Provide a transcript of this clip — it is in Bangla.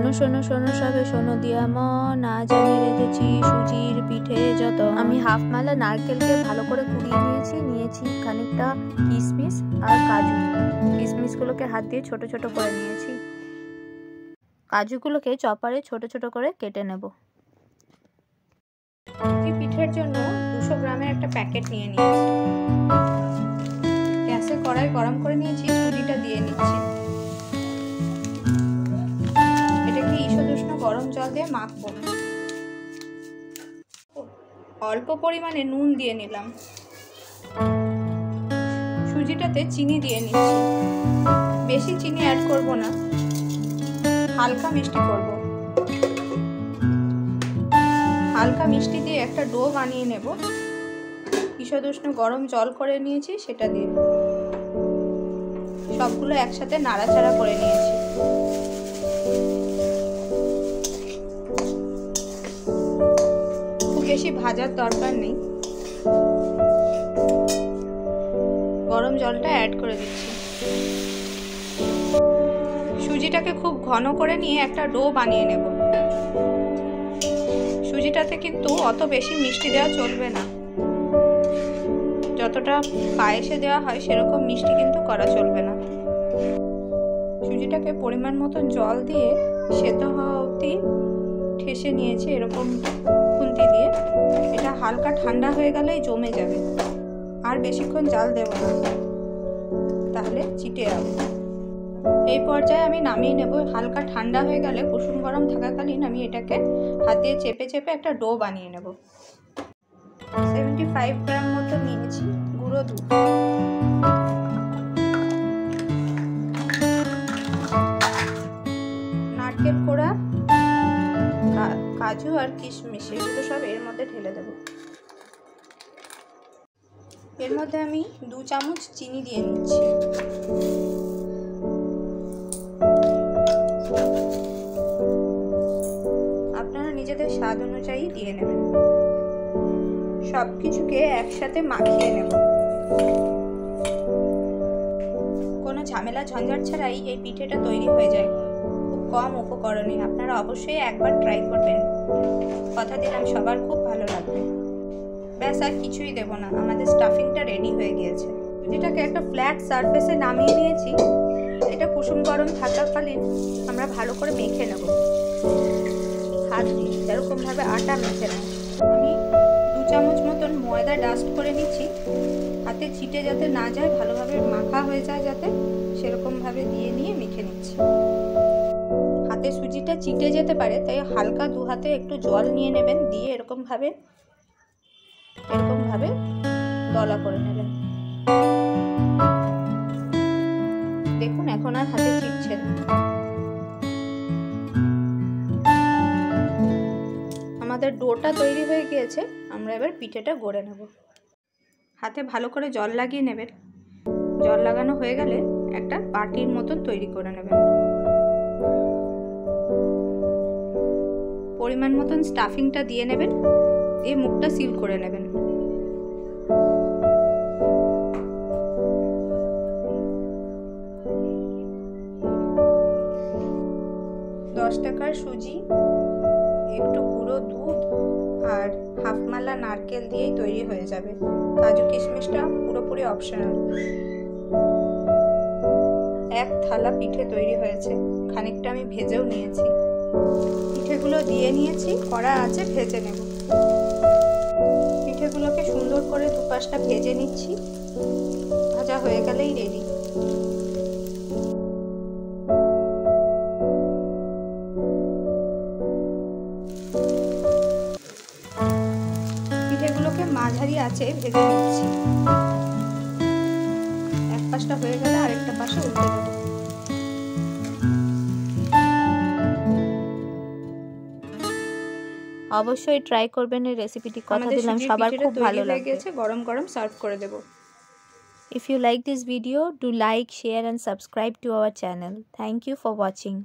শোনো শোনো শোনো সবে শোনো দিয়া মন, আজ আমি রেখেছি সুজির পিঠে যত। আমি হাফ মালা নারকেলকে ভালো করে কুড়িয়ে নিয়েছি খানিকটা কিশমিশ আর কাজু। কিশমিশগুলোকে হাত দিয়ে ছোট ছোট করে নিয়েছি, কাজুগুলোকে চপারে ছোট ছোট করে কেটে নেব। সুজি পিঠের জন্য 200 গ্রামের একটা প্যাকেট নিয়ে নিয়েছি। গ্যাসে কড়াই গরম করে নিয়েছি, সুজিটা দিয়ে নিচ্ছি। এটাকে ঈষদুষ্ণ গরম জল দিয়ে মাখবো। অল্প পরিমাণে নুন দিয়ে নিলাম। সুজিটাতে চিনি দিয়ে নিচ্ছি, বেশি চিনি অ্যাড করব না, হালকা মিষ্টি করব। হালকা মিষ্টি দিয়ে একটা ডো বানিয়ে নেব। ঈষদুষ্ণ গরম জল করে নিয়েছি, সেটা দিয়ে সবগুলো একসাথে নাড়াচাড়া করে নিয়েছি। খুব বেশি ভাজার দরকার নেই। গরম জলটা অ্যাড করে দিচ্ছি। সুজিটাকে খুব ঘন করে নিয়ে একটা ডো বানিয়ে নেব। সুজিটাতে কিন্তু অত বেশি মিষ্টি দেওয়া চলবে না, যতটা পায়েসে দেওয়া হয় সেরকম মিষ্টি কিন্তু করা চলবে না। সুজিটাকে পরিমাণ মতন জল দিয়ে সেদ্ধ হওয়া অবধি ঠেসে নিয়েছি এরকম খুন্তি দিয়ে। এটা হালকা ঠান্ডা হয়ে গেলেই জমে যাবে, আর বেশিক্ষণ জাল দেব না, তাহলে চিটে যাবে। এই পর্যায়ে আমি নামিয়ে নেব। হালকা ঠান্ডা হয়ে গেলে কুসুম গরম থাকাকালীন আমি এটাকে হাত দিয়ে চেপে চেপে একটা ডো বানিয়ে নেব। 75 গ্রাম মতো নিয়েছি গুঁড়ো দুধ, নারকেল কোড়া, কাজু আর কিশমিশ, এগুলো সব এর মধ্যে ঢেলে দেব। এর মধ্যে আমি 2 চামচ চিনি দিয়ে নিচ্ছি। আপনারা নিজেদের স্বাদ অনুযায়ী দিয়ে নেবেন। সব কিছুকে একসাথে মাখিয়ে নেব। কোনো ঝামেলা ঝঞ্ঝাট ছাড়াই এই পিঠেটা তৈরি হয়ে যায়, খুব কম উপকরণে। আপনারা অবশ্যই একবার ট্রাই করবেন, কথা দিলাম সবার খুব ভালো লাগবে। ব্যাস, আর কিছুই দেব না, আমাদের স্টাফিংটা রেডি হয়ে গিয়েছে। সুজিটাকে একটা ফ্ল্যাট সারফেসে নামিয়ে নিয়েছি। এটা কুসুম গরম থাকাকালীন আমরা ভালো করে মেখে নেব হাত দিয়ে, যেরকমভাবে আটা মেখে নেব। আমি 2 চামচ মতন ময়দা ডাস্ট করে নিচ্ছি, হাতে ছিটে যাতে না যায়, ভালোভাবে মাখা হয়ে যায় যাতে, সেরকমভাবে দিয়ে নিয়ে মেখে নিচ্ছি। হাতে সুজিটা চিটে যেতে পারে, তাই হালকা 2 হাতে একটু জল নিয়ে নেবেন, দিয়ে এরকমভাবে দলা করে নেবেন। দেখুন এখন আর হাতে চিটছে না। আমাদের ডোটা তৈরি হয়ে গিয়েছে, আমরা এবার পিঠেটা গড়ে নেব। হাতে ভালো করে জল লাগিয়ে নেবেন। জল লাগানো হয়ে গেলে একটা বাটির মতন তৈরি করে নেবেন। পরিমাণ মতন স্টাফিংটা দিয়ে নেবেন, দিয়ে মুখটা সিল করে নেবেন। 10 টাকার সুজি, একটু গুঁড়ো দুধ আর হাফ মালা নারকেল দিয়েই তৈরি হয়ে যাবে। কাজু কিশমিশটা পুরোপুরি অপশনাল। এক থালা পিঠে তৈরি হয়েছে, খানিকটা আমি ভেজেও নিয়েছি। পিঠেগুলো দিয়ে নিয়েছি, কড়া আছে ভেজে নেব। পিঠেগুলোকে সুন্দর করে দুপাশটা ভেজে নিচ্ছি, ভাজা হয়ে গেলেই রেডি। পিঠেগুলোকে মাঝারি আঁচে ভেজে নিচ্ছি। এক পাশটা হয়ে গেলে আরেকটা পাশে উল্টে দেব। অবশ্যই ট্রাই করবেন এই রেসিপিটি, কথা দিলাম সবার খুব ভালো লাগবে। গরম গরম সার্ভ করে দেব। If you like this video, do like, share and subscribe to our channel. Thank you for watching.